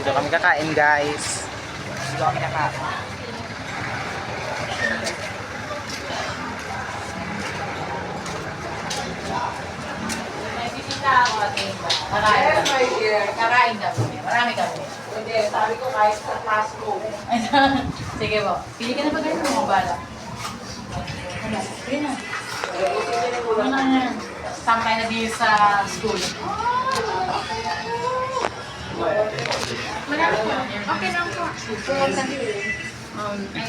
Dito kami kakain, guys. Dito kami kakain. Kakain kami. Marami kami. Hindi, sabi ko kahit sa classroom. Sige po. Pili ka na ba kayo ng mga bala? Pili na. Ano na yan? Sama tayo na dito sa school. Marami po. Okay lang po. Ito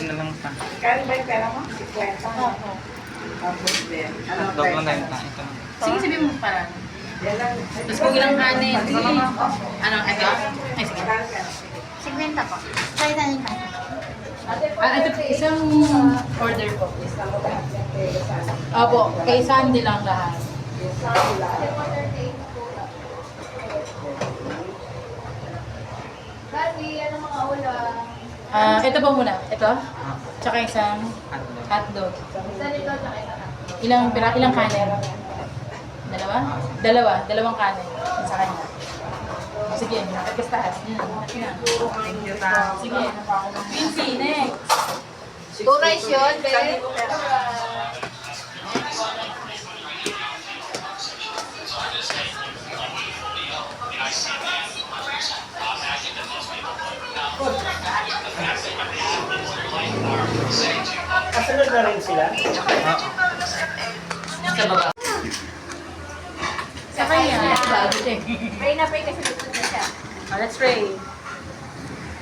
na lang pa. Kaya ba yung pera mo? 50? Opo. Tapos din. Ano ang Dog lang pera? tayo. Ito lang. Sige, sabihin mo parang. Yan lang. Tapos kung ilang kanin. Sige. Ano, ito? Ay, sige. 50 po. Salita niyo pa. Ito isang order po. Opo, kay Sandy lang lahat. Daddy, ano mga ulam? Ito po muna. Ito. Ah, Tsaka isang ano? hotdog. Isa nito, tsaka isa na. Ilang kanin? Dalawa? Dalawang kanin. Sa kanya. Sige, pagkas taas. Thank you, ta. Sige. Quincy, next. 2 rice yun, babe. Kasunod na rin sila? Oo. Sa baba. Sa kanya. Bago siya. Pray na pray kasi gusto na siya. Let's pray.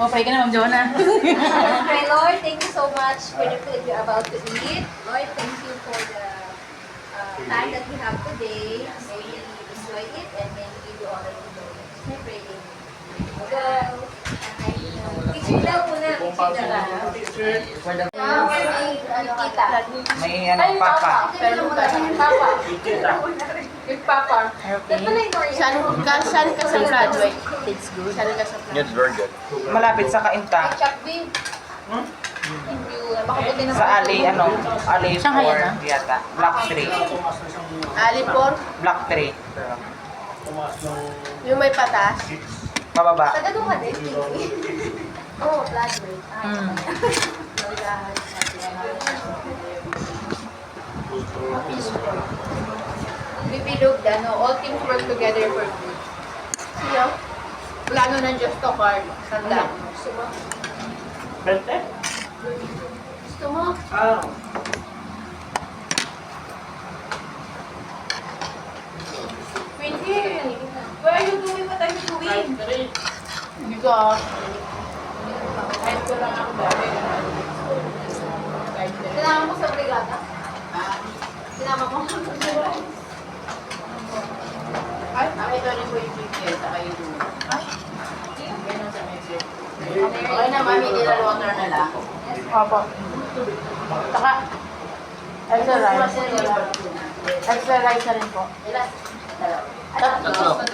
Oh, pray ka na, Ma'am Jonah. Pray, Lord, thank you so much for the food we're about to eat. Lord, thank you for the time that we have today. May we enjoy it and may we give you all the glory. I pray in go. Picture daw muna. Picture daw. Kita. May ano, papa. Papa. With Papa. Saan ka sa graduate? It's good. Saan ka sa It's very good. Malapit sa Kainta. Chakbi. Baka buti na Sa Ali, Ali Shanghai 4 yata. Block 3. Alipor. Block 3. Yung may patas. Mababa. Taga doon ka din, Oo, flatbread. Bipilog, all teams work together for good. Siya, plano ng Diyos to, Carl. Sanda. Gusto mo? Bente? Gusto mo? Ah. Quincy, where are you going? What are you doing? Hindi ko ah. Kahit ko lang ako dati. Sinama mo sa brigada? Sinama mo? Ay, nakita rin ko yung GPS sa kayo doon. Ay, ganun sa message. Okay na, mami, nilal water na lang. Opo. Saka, extra rice. Extra rice na rin po. Ilan? Tatlo.